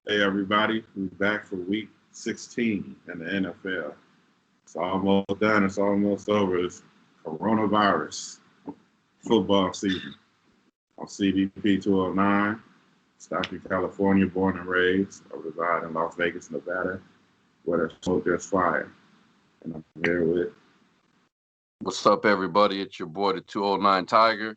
Hey everybody, we're back for week 16 in the NFL. It's almost done, it's almost over. It's coronavirus football season. I'm CDP 209, Stockton, California, born and raised. I reside in Las Vegas, Nevada, where there's smoke, there's fire. And I'm here with What's up, everybody? It's your boy, the 209 Tiger.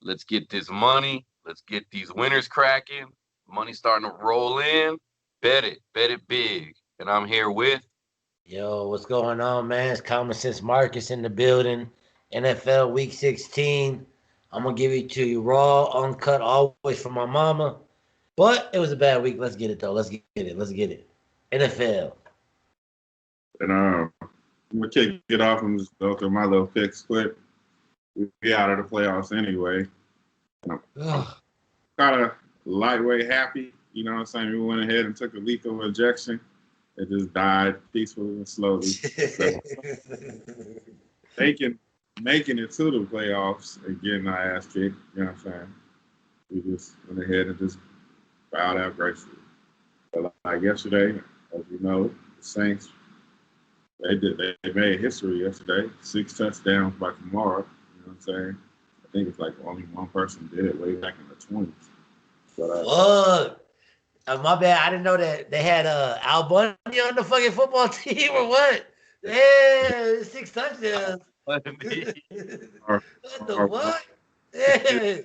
Let's get this money. Let's get these winners cracking. Money starting to roll in. Bet it big. And I'm here with. Yo, what's going on, man? It's Common Sense Marcus in the building. NFL Week 16. I'm gonna give it to you raw, uncut, always from my mama. But it was a bad week. Let's get it though. Let's get it. Let's get it. NFL. and I'm gonna kick it off and just go through my little picks quick. We out of the playoffs anyway. And I'm kind of lightweight happy. You know what I'm saying? We went ahead and took a lethal injection. It just died peacefully and slowly. So making it to the playoffs and getting our ass kicked. You know what I'm saying? We just went ahead and just bowed out gracefully. But like yesterday, as you know, the Saints they made history yesterday. 6 touchdowns by Kamara. You know what I'm saying? I think it's like only one person did it way back in the 20s. But Fuck. My bad. I didn't know that they had Al Bundy on the fucking football team or what? Yeah, 6 touchdowns. What our, the fuck? Yeah.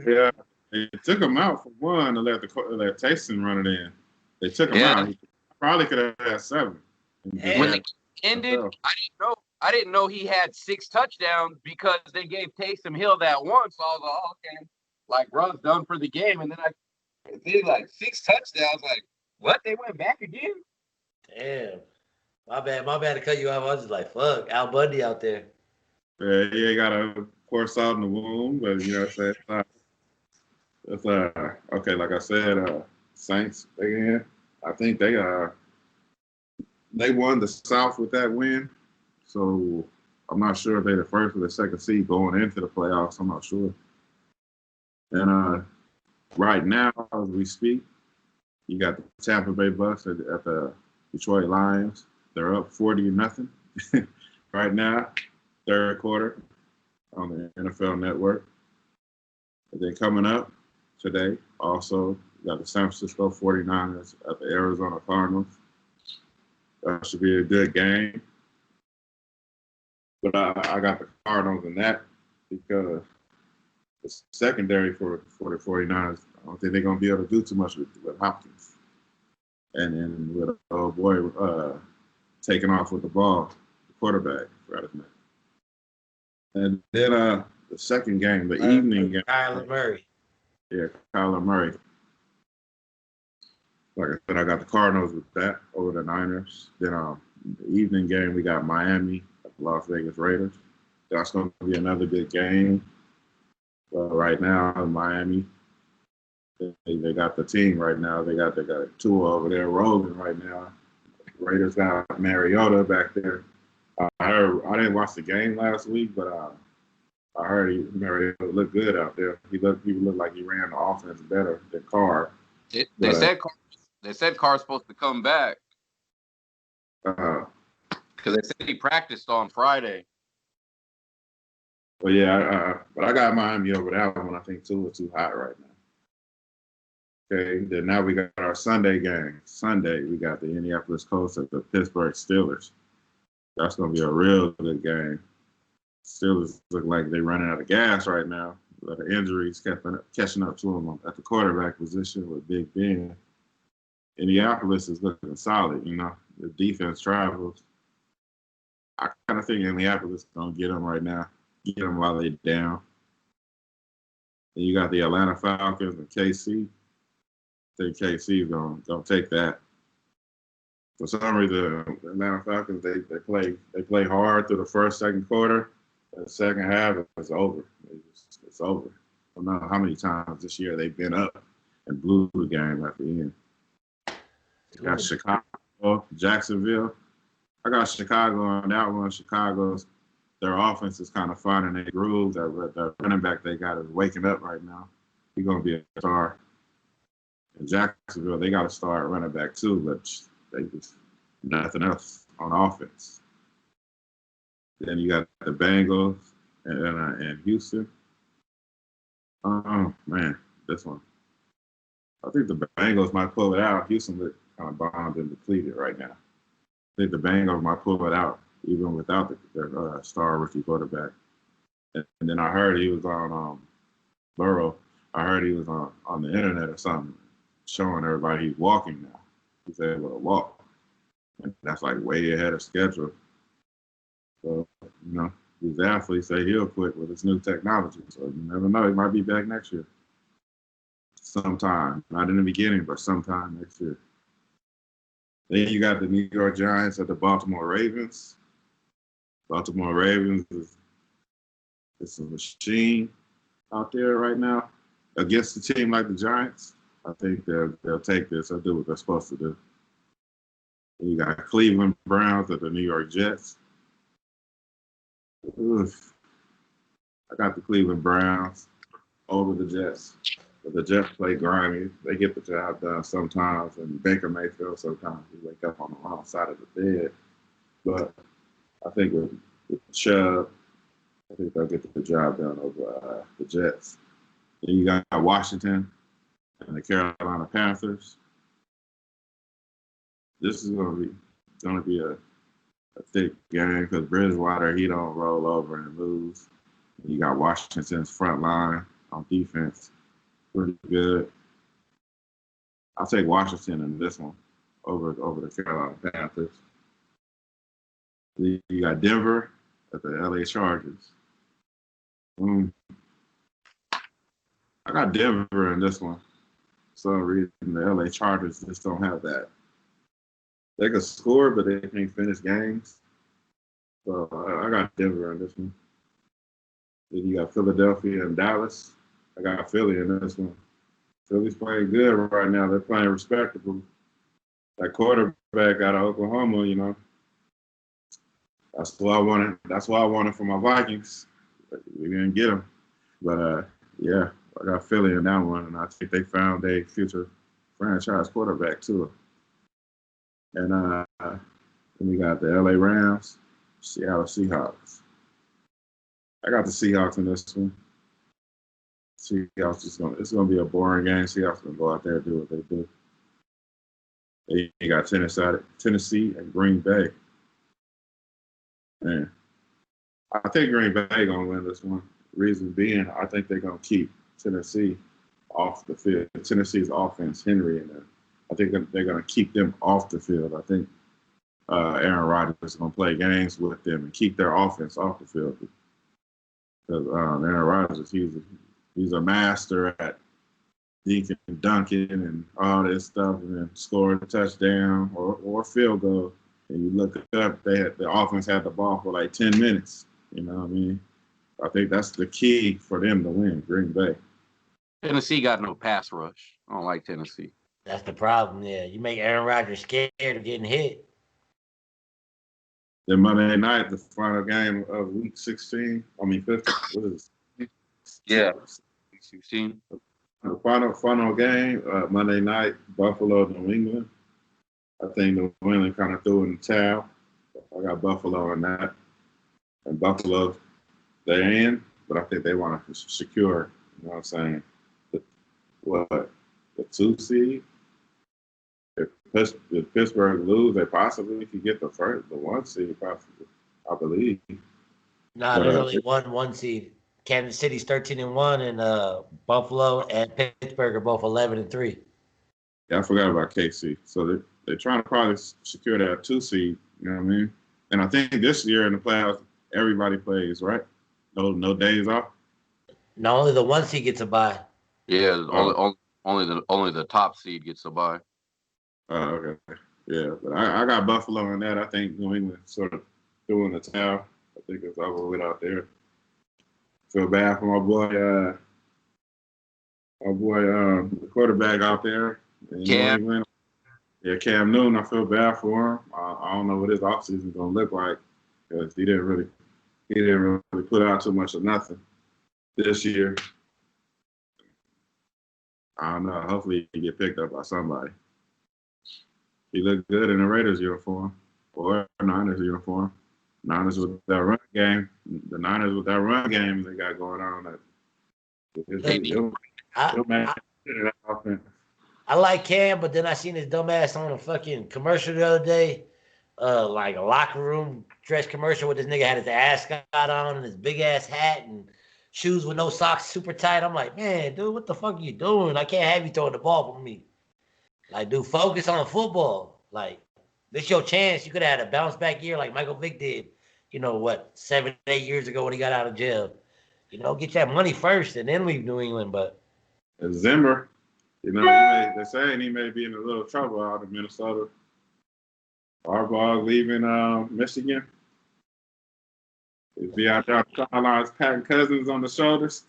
yeah, they took him out for one and let Taysom run it in. They took him out. He probably could have had 7. When the game ended, I didn't know he had 6 touchdowns because they gave Taysom Hill that one. So I was like, oh, okay, like Russ done for the game. And then I did like 6 touchdowns. Like, what? They went back again? Damn. My bad to cut you off. I was just like, fuck, Al Bundy out there. Yeah, he ain't got to pour salt in the wound, but you know what I'm saying? It's okay, like I said, Saints again. I think they won the South with that win. So I'm not sure if they're the first or the second seed going into the playoffs. I'm not sure. And right now, as we speak, you got the Tampa Bay Bucks at the Detroit Lions. They're up 40-0 right now, third quarter on the NFL Network. And then coming up today, also, you got the San Francisco 49ers at the Arizona Cardinals. That should be a good game. But I got the Cardinals in that because the secondary for the 49ers, I don't think they're going to be able to do too much with Hopkins. And then with old boy taking off with the ball, the quarterback, rather than that. And then the second game, the evening game. Kyler Murray. Yeah, Kyler Murray. Like I said, I got the Cardinals with that over the Niners. Then the evening game, we got Miami at the Las Vegas Raiders. That's going to be another good game. But right now, Miami, they got the team right now. They got Tua over there rolling right now. Raiders got Mariota back there. I didn't watch the game last week, but I heard Mariota looked good out there. He looked like he ran the offense better than Carr. They said Carr's supposed to come back Because they said he practiced on Friday. Well, yeah, but I got Miami over that one. I think Tua is too hot right now. Okay, then now we got our Sunday game. Sunday, we got the Indianapolis Colts at the Pittsburgh Steelers. That's going to be a real good game. Steelers look like they're running out of gas right now. The injuries catching up to them at the quarterback position with Big Ben. Indianapolis is looking solid, you know. The defense travels. I kind of think Indianapolis is going to get them right now. Get them while they're down. Then you got the Atlanta Falcons and KC. I think KC is going to take that. For some reason, the Atlanta Falcons, they play hard through the first, second quarter. The second half, it's over. It's over. I don't know how many times this year they've been up and blew the game at the end. You got Chicago, Jacksonville. I got Chicago on that one. Chicago's their offense is kind of finding their groove. That running back they got is waking up right now. He's going to be a star. In Jacksonville, they got to start running back too, but they just nothing else on offense. Then you got the Bengals and Houston. Oh man, this one. I think the Bengals might pull it out. Houston look kind of bombed and depleted right now. I think the Bengals might pull it out even without their star rookie quarterback. And then I heard he was on Burrow. I heard he was on the internet or something, showing everybody he's walking now. He's able to walk, and that's like way ahead of schedule. So these athletes say he'll quit with his new technology. So you never know; he might be back next year, sometime. Not in the beginning, but sometime next year. Then you got the New York Giants at the Baltimore Ravens. Baltimore Ravens is a machine out there right now against a team like the Giants. I think they'll take this. They'll do what they're supposed to do. You got Cleveland Browns at the New York Jets. Oof. I got the Cleveland Browns over the Jets. But the Jets play grimy. They get the job done sometimes, and Baker Mayfield sometimes he wake up on the wrong side of the bed. But I think with Chubb, I think they'll get the job done over the Jets. Then you got Washington and the Carolina Panthers. This is going to be a thick game because Bridgewater, he don't roll over and lose. You got Washington's front line on defense. Pretty good. I'll take Washington in this one over the Carolina Panthers. You got Denver at the LA Chargers. I got Denver in this one. For some reason, the LA Chargers just don't have that. They can score, but they can't finish games. So I got Denver in this one. Then you got Philadelphia and Dallas. I got Philly in this one. Philly's playing good right now. They're playing respectable. That quarterback out of Oklahoma, that's what I wanted. That's what I wanted for my Vikings. We didn't get him. But, yeah, I got Philly in that one, and I think they found a future franchise quarterback, too. And then we got the LA Rams, Seattle Seahawks. I got the Seahawks in this one. Seahawks it's gonna be a boring game. Seahawks gonna go out there and do what they do. You got Tennessee and Green Bay. Man, I think Green Bay gonna win this one. Reason being, I think they're gonna keep Tennessee off the field. Tennessee's offense, Henry, and I think they're gonna keep them off the field. I think Aaron Rodgers is gonna play games with them and keep their offense off the field. Because Aaron Rodgers, he's a master at dinking and dunking and all this stuff, and then scoring a touchdown or field goal. And you look up, the offense had the ball for like 10 minutes. You know what I mean? I think that's the key for them to win, Green Bay. Tennessee got no pass rush. I don't like Tennessee. That's the problem. Yeah, you make Aaron Rodgers scared of getting hit. Then Monday night, the final game of Week 16. 15. What is it? Yeah, 16. The final game, Monday night, Buffalo, New England. I think New England kind of threw in the towel. I got Buffalo in that. And Buffalo, they're in, but I think they want to secure, you know what I'm saying, the 2 seed. If Pittsburgh lose, they possibly could get the 1 seed, possibly, I believe. Nah, there's only one seed. Kansas City's 13-1, and Buffalo and Pittsburgh are both 11-3. Yeah, I forgot about KC. So they're trying to probably secure that 2 seed. You know what I mean? And I think this year in the playoffs, everybody plays, right? No days off. No, only the 1 seed gets a bye. Yeah, only the top seed gets a bye. Okay. Yeah, but I got Buffalo in that. I think New England sort of threw in the towel. I think it's over with out there. Feel bad for my boy, the quarterback out there in New England. Yeah, Cam Newton. I feel bad for him. I don't know what his offseason is going to look like because he didn't really put out too much of nothing this year. I don't know. Hopefully he get picked up by somebody. He looked good in the Raiders uniform or Niners uniform. Niners with that run game. The Niners with that run game they got going on. I like Cam, but then I seen his dumbass on a fucking commercial the other day, like a locker room dress commercial with this nigga had his ascot on and his big ass hat and shoes with no socks, super tight. I'm like, man, dude, what the fuck are you doing? I can't have you throwing the ball for me. Like, dude, focus on football. Like, this your chance. You could have had a bounce back year like Michael Vick did. You know what, 7, 8 years ago when he got out of jail. You know, get that money first and then leave New England. But Zimmer, you know, they're saying he may be in a little trouble out in Minnesota. Harbaugh leaving Michigan. He'd be out there on the sidelines patting Cousins on the shoulders.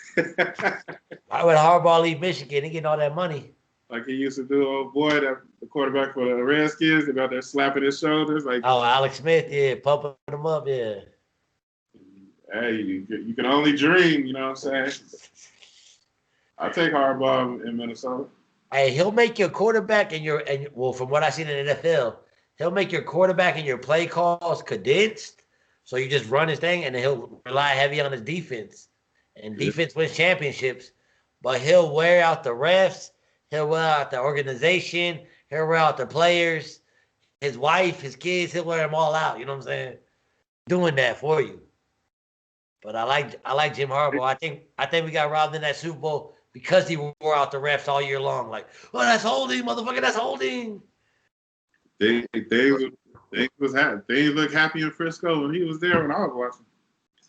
why would Harbaugh leave Michigan? He getting all that money. Like he used to do, old boy, the quarterback for the Redskins, about there slapping his shoulders. Like, oh, Alex Smith, yeah, pumping him up, yeah. Hey, you can only dream, you know what I'm saying? I'll take Harbaugh in Minnesota. Hey, he'll make your quarterback and well, from what I seen in the NFL, he'll make your quarterback and your play calls condensed. So you just run his thing, and then he'll rely heavy on his defense. And defense wins championships. But he'll wear out the refs. He'll wear out the organization. He'll wear out the players. His wife, his kids, he'll wear them all out. You know what I'm saying? Doing that for you. But I like Jim Harbaugh. I think we got robbed in that Super Bowl because he wore out the refs all year long. Like, oh, that's holding, motherfucker, that's holding. They looked happy in Frisco when he was there when I was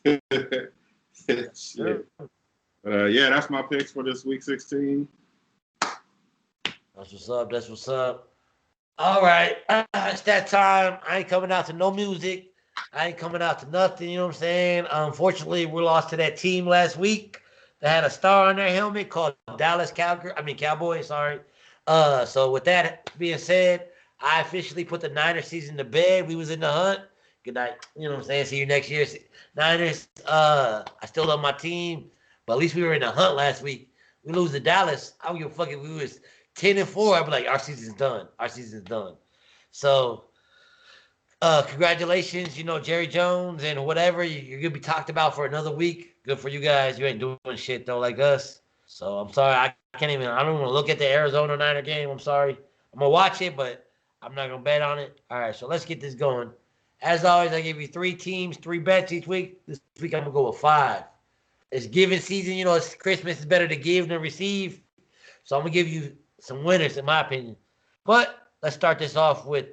watching. Shit. But yeah, that's my picks for this week 16. That's what's up. That's what's up. All right. It's that time. I ain't coming out to no music. I ain't coming out to nothing. You know what I'm saying? Unfortunately, we lost to that team last week that had a star on their helmet called Cowboys. Sorry. So with that being said, I officially put the Niners season to bed. We was in the hunt. Good night. You know what I'm saying? See you next year. Niners, I still love my team, but at least we were in the hunt last week. We lose to Dallas. I don't give a fuck if we was 10-4. I'd be like, our season's done. Our season's done. So, congratulations, Jerry Jones and whatever. You're going to be talked about for another week. Good for you guys. You ain't doing shit, though, like us. I don't even want to look at the Arizona Niner game. I'm sorry. I'm going to watch it, but I'm not going to bet on it. All right, so let's get this going. As always, I give you 3 teams, 3 bets each week. This week, I'm going to go with 5. It's giving season. It's Christmas. It's better to give than receive. So I'm going to give you some winners, in my opinion. But let's start this off with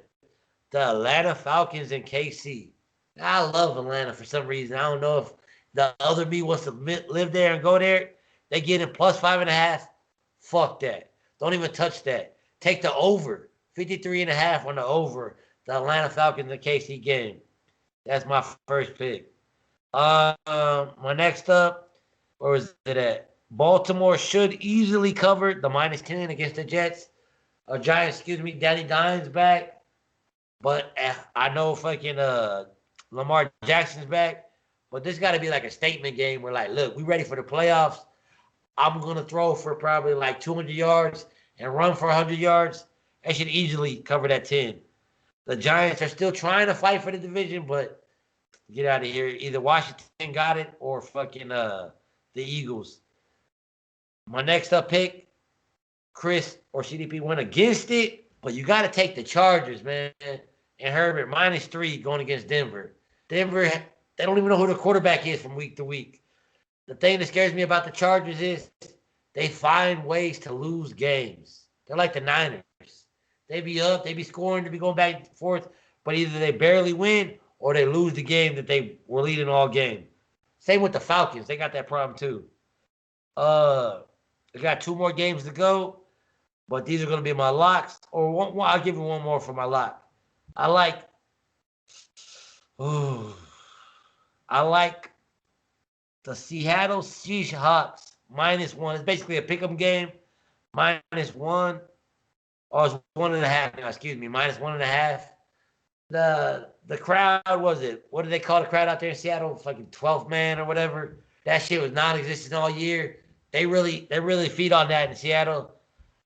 the Atlanta Falcons and KC. I love Atlanta for some reason. I don't know if the other me wants to live there and go there. They get in plus 5.5. Fuck that. Don't even touch that. Take the over. 53.5 on the over. The Atlanta Falcons and KC game. That's my first pick. My next up, where was it at? Baltimore should easily cover the -10 against the Jets. Giants, Danny Dimes back. But I know fucking Lamar Jackson's back. But this got to be like a statement game where, like, look, we ready for the playoffs. I'm going to throw for probably like 200 yards and run for 100 yards. They should easily cover that 10. The Giants are still trying to fight for the division, but get out of here. Either Washington got it or fucking the Eagles. My next up pick, Chris or CDP went against it, but you got to take the Chargers, man. And Herbert, -3 going against Denver. Denver, they don't even know who the quarterback is from week to week. The thing that scares me about the Chargers is they find ways to lose games. They're like the Niners. They be up, they be scoring, they be going back and forth, but either they barely win or they lose the game that they were leading all game. Same with the Falcons. They got that problem too. They got 2 more games to go, but these are going to be my locks. Or one, I'll give you one more for my lock. I like the Seattle Seahawks -1. It's basically a pick'em game. -1. Oh, it's 1.5 now. Excuse me, -1.5. The crowd, was it? What do they call the crowd out there in Seattle? Fucking 12th man or whatever. That shit was non-existent all year. They really feed on that in Seattle.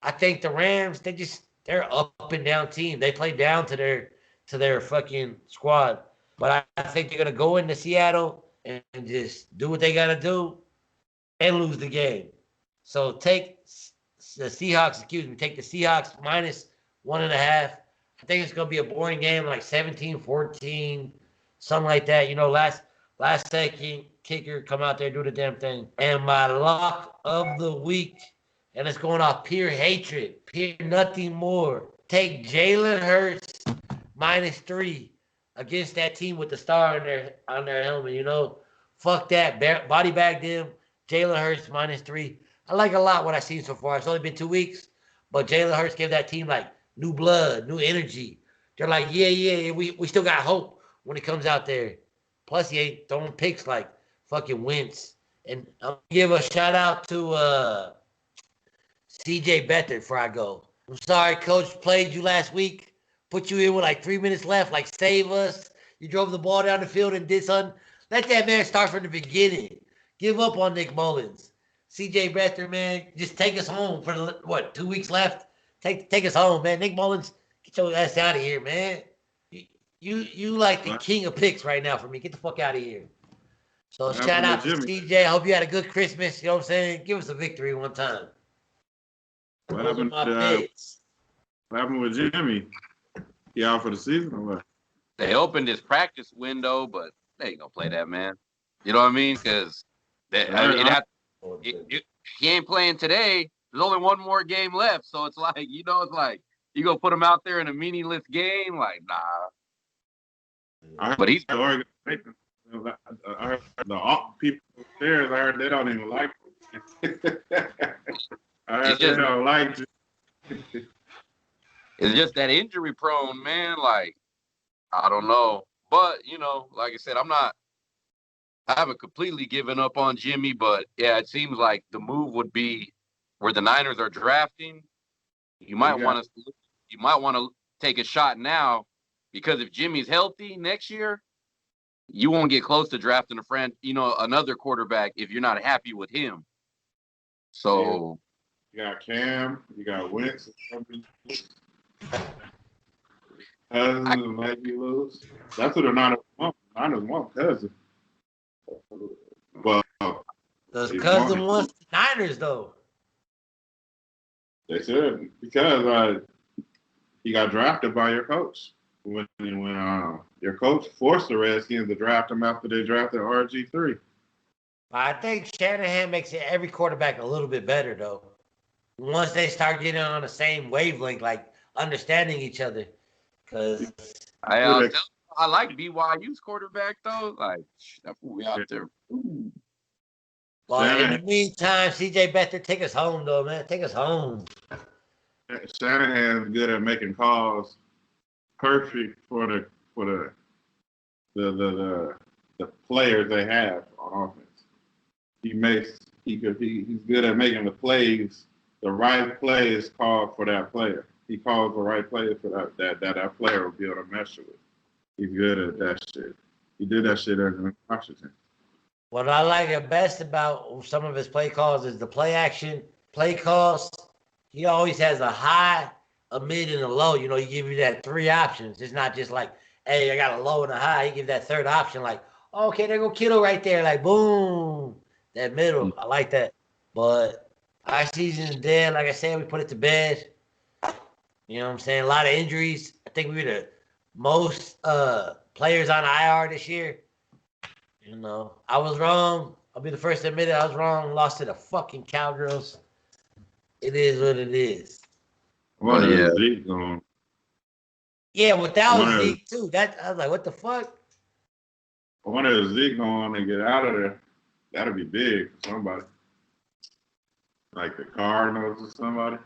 I think the Rams, they're up and down team. They play down to their fucking squad. But I think they're gonna go into Seattle and just do what they gotta do and lose the game. So take the Seahawks, take the Seahawks minus 1.5. I think it's gonna be a boring game, like 17-14, something like that. Last second kicker come out there, do the damn thing. And my lock of the week, and it's going off pure hatred, pure nothing more. Take Jalen Hurts -3 against that team with the star on their helmet. Fuck that. Body bag them. Jalen Hurts -3. I like a lot what I've seen so far. It's only been 2 weeks, but Jalen Hurts gave that team like new blood, new energy. They're like, yeah, we still got hope when it comes out there. Plus, he ain't throwing picks like fucking Wentz. And I'll give a shout out to CJ Beathard before I go. I'm sorry, coach played you last week. Put you in with like 3 minutes left, like save us. You drove the ball down the field and did something. Let that man start from the beginning. Give up on Nick Mullins. CJ Beathard, man, just take us home for 2 weeks left. Take us home, man. Nick Mullins, get your ass out of here, man. You like the king of picks right now for me. Get the fuck out of here. So shout out to CJ. I hope you had a good Christmas. You know what I'm saying? Give us a victory one time. What happened with Jimmy? He out for the season or what? They opened his practice window, but they ain't gonna play that man. You know what I mean? Because he ain't playing today. There's only one more game left, so it's like you gonna put him out there in a meaningless game, like nah. But he's the organization. I heard the people upstairs. I heard they don't even like him. I heard they don't like him. It's just that injury prone, man. Like, I don't know. But, like I said, I haven't completely given up on Jimmy, but yeah, it seems like the move would be where the Niners are drafting. You might want to take a shot now, because if Jimmy's healthy next year, you won't get close to drafting another quarterback if you're not happy with him. So you got Cam, you got Wentz. Cousins might be loose. That's what the Niners want. Niners want Cousins. Well, does Cousins want the Niners though? They should, because he got drafted by your coach. When your coach forced the Redskins to draft him after they drafted RG3. I think Shanahan makes every quarterback a little bit better though. Once they start getting on the same wavelength, like understanding each other. Because I like BYU's quarterback though. Like that fool out there. Ooh. Well, in the meantime, CJ Beathard, take us home though, man. Take us home. Shanahan's good at making calls perfect for the players they have on offense. He's good at making the plays. The right play is called for that player. He calls the right play for that player will be able to mesh with. He's good at that shit. He did that shit in Washington. What I like the best about some of his play calls is the play action, play calls. He always has a high, a mid, and a low. He give you that 3 options. It's not just like, hey, I got a low and a high. He give that third option like, okay, there go Kittle right there. Like, boom, that middle. I like that. But our season's dead. Like I said, we put it to bed. You know what I'm saying? A lot of injuries. I think we were the most players on IR this year. I was wrong. I'll be the first to admit it. I was wrong. Lost to the fucking Cowgirls. It is what it is. Well, yeah. Zeke going. Yeah, without Zeke too. I was like, what the fuck? I wonder if Zeke going to get out of there. That'll be big for somebody. Like the Cardinals or somebody.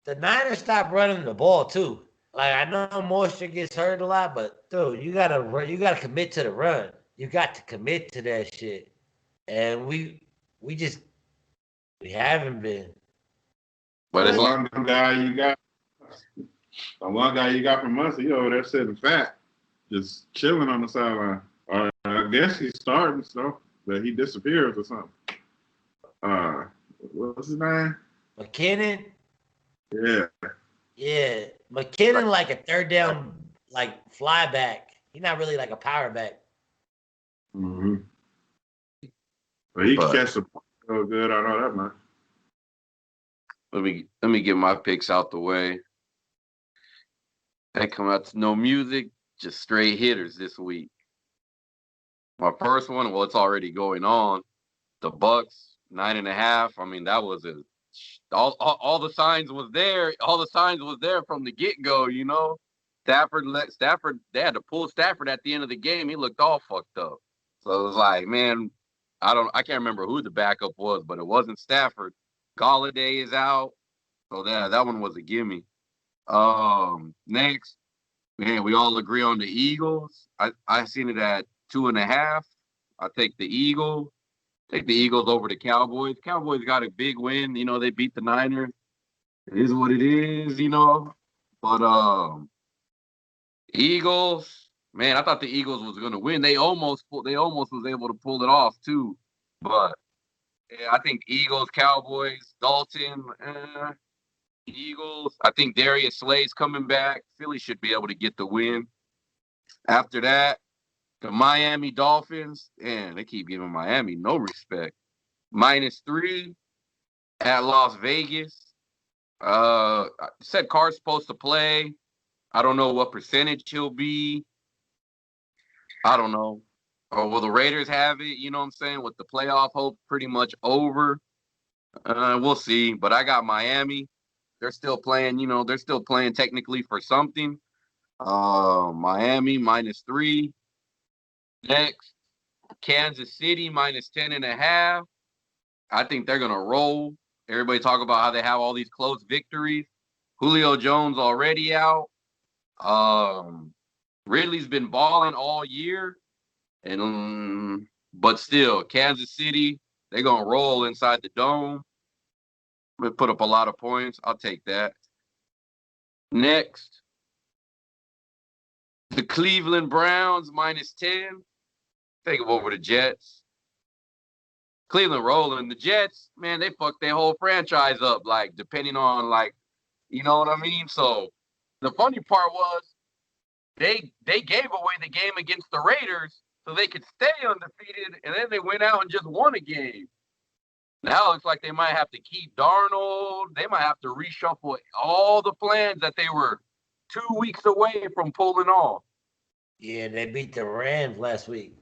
The Niners stopped running the ball too. Like I know Moisture gets hurt a lot, but dude, you gotta commit to the run. You got to commit to that shit. And we haven't been. But it's one guy you got. The one guy you got from us, he over there sitting fat, just chilling on the sideline. I guess he's starting, but he disappears or something. What's his name? McKinnon. Yeah. Yeah, McKinnon like a third down like fly back. He's not really like a power back. Mm-hmm. But he can But catch the ball so good. I know that much. let me get my picks out the way. They come out to no music, just straight hitters this week. My first one, well, it's already going on. The Bucks 9.5. I mean, that was all the signs was there. All the signs was there from the get go. You know, Stafford. They had to pull Stafford at the end of the game. He looked all fucked up. So it was like, man, I can't remember who the backup was, but it wasn't Stafford. Galladay is out, so that one was a gimme. Next, man, we all agree on the Eagles. I seen it at 2.5. I take the Eagles. Take the Eagles over the Cowboys. Cowboys got a big win. You know, they beat the Niners. It is what it is, you know. But Eagles, man, I thought the Eagles was gonna win. They almost was able to pull it off too. But yeah, I think Eagles, Cowboys, Dalton, Eagles. I think Darius Slay's coming back. Philly should be able to get the win. After that, the Miami Dolphins, and they keep giving Miami no respect. -3 at Las Vegas. Said Carr's supposed to play. I don't know what percentage he'll be. I don't know. Or will the Raiders have it? You know what I'm saying? With the playoff hope pretty much over. We'll see. But I got Miami. They're still playing, you know, they're still playing technically for something. Miami -3. Next, Kansas City -10.5. I think they're gonna roll. Everybody talk about how they have all these close victories. Julio Jones already out. Ridley's been balling all year, and but still, Kansas City, they're gonna roll inside the dome. They put up a lot of points. I'll take that. Next, the Cleveland Browns -10. Take them over the Jets. Cleveland rolling. The Jets, man, they fucked their whole franchise up, like, depending on, like, you know what I mean? So the funny part was they gave away the game against the Raiders so they could stay undefeated, and then they went out and just won a game. Now it looks like they might have to keep Darnold. They might have to reshuffle all the plans that they were 2 weeks away from pulling off. Yeah, they beat the Rams last week.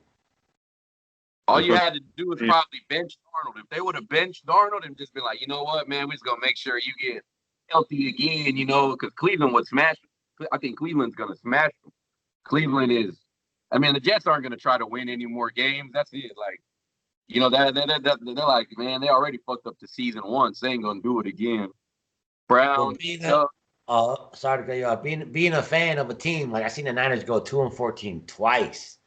All you had to do was probably bench Darnold. If they would have benched Darnold and just been like, you know what, man, we're just going to make sure you get healthy again, you know, because Cleveland would smash them. I think Cleveland's going to smash them. Cleveland is, I mean, the Jets aren't going to try to win any more games. That's it. Like, you know, they're like, man, they already fucked up the season once. They ain't going to do it again. Brown. Sorry to cut you off. Being a fan of a team, like I seen the Niners go 2-14 twice.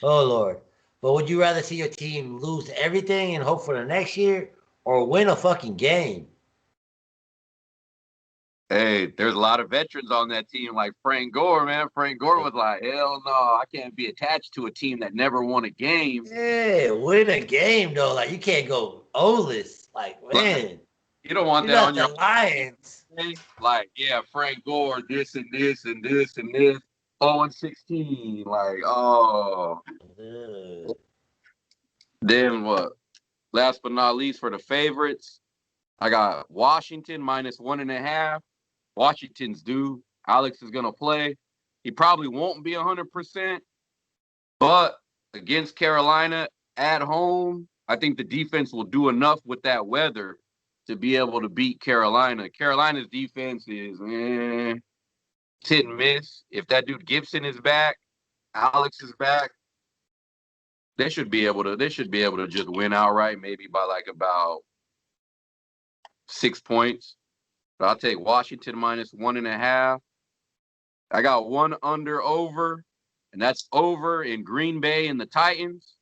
Oh, Lord. But would you rather see your team lose everything and hope for the next year or win a fucking game? Hey, there's a lot of veterans on that team, like Frank Gore, man. Frank Gore was like, hell no, I can't be attached to a team that never won a game. Yeah, win a game, though. Like, you can't go O-less. Like, man. You don't want that on your Lions. Like, yeah, Frank Gore, this and this and this and this. 0-16. Like, oh. Then what? Last but not least, for the favorites, I got Washington -1.5. Washington's due. Alex is going to play. He probably won't be 100%, but against Carolina at home, I think the defense will do enough with that weather to be able to beat Carolina. Carolina's defense is hit and miss. If that dude Gibson is back, Alex is back, they should be able to just win outright, maybe by like about 6 points. But I'll take Washington -1.5. I got one over, and that's over in Green Bay and the Titans.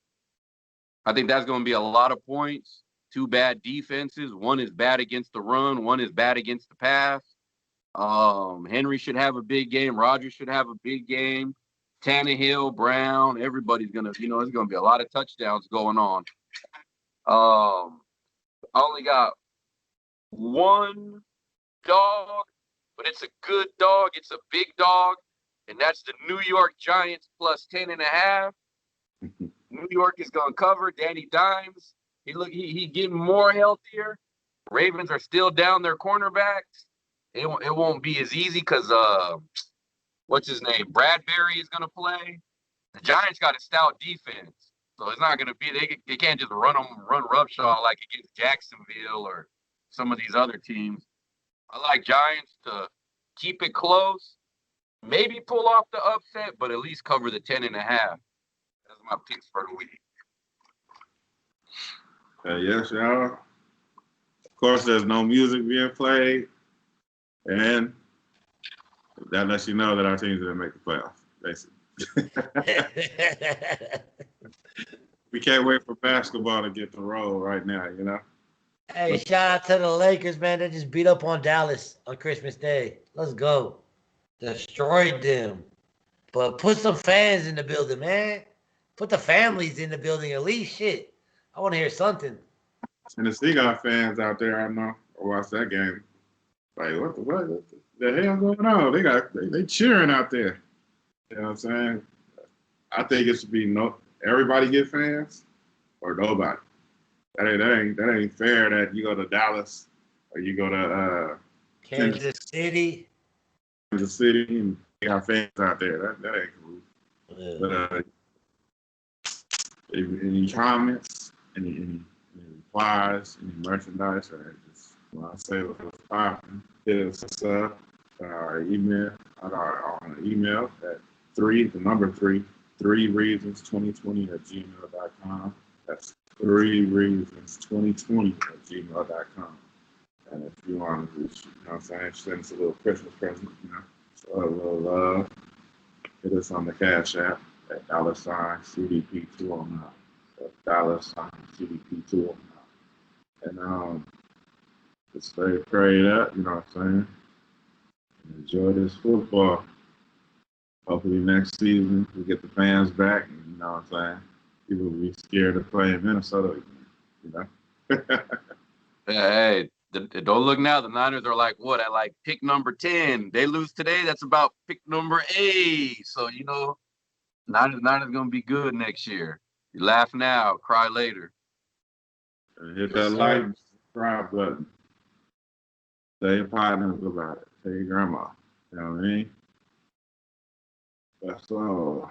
I think that's going to be a lot of points. Two bad defenses. One is bad against the run. One is bad against the pass. Henry should have a big game. Rodgers should have a big game. Tannehill, Brown, everybody's going to, you know, there's going to be a lot of touchdowns going on. I only got one dog, but it's a good dog. It's a big dog, and that's the New York Giants plus 10.5. New York is gonna cover. Danny Dimes. He getting more healthier. Ravens are still down their cornerbacks. It won't be as easy because what's his name? Bradbury is gonna play. The Giants got a stout defense, so it's not gonna be they can't just run roughshod like against Jacksonville or some of these other teams. I like Giants to keep it close, maybe pull off the upset, but at least cover the 10.5. That's my picks for the week. Yes, y'all. Of course, there's no music being played, and that lets you know that our teams didn't make the playoffs, basically. We can't wait for basketball to get to roll right now, you know? Hey, shout out to the Lakers, man. They just beat up on Dallas on Christmas Day. Let's go. Destroyed them. But put some fans in the building, man. Put the families in the building at least. Shit. I want to hear something. Tennessee got fans out there, I know. I watched that game. Like, what the hell going on? They cheering out there. You know what I'm saying? I think it should be everybody get fans or nobody. That ain't fair that you go to Dallas or you go to Kansas City and you got fans out there. That ain't cool. But any comments, any replies, any merchandise, or just want to say what's popping, hit us up our email on email at 3 reasons2020 That's 3reasons2020 And if you want to just, you know what I'm saying, send us a little Christmas present, you know, show a little love, hit us on the Cash App at $CDP209. That's $CDP209. And just stay prayed up, you know what I'm saying? And enjoy this football. Hopefully next season we get the fans back, and you know what I'm saying? People will be scared to play in Minnesota again, you know? Hey, don't look now. The Niners are like what? At like pick number 10. They lose today. That's about pick number 8. So you know, Niners gonna be good next year. You laugh now, cry later. And hit that like and subscribe button. Tell your partners about it. Tell your grandma. You know what I mean? That's all.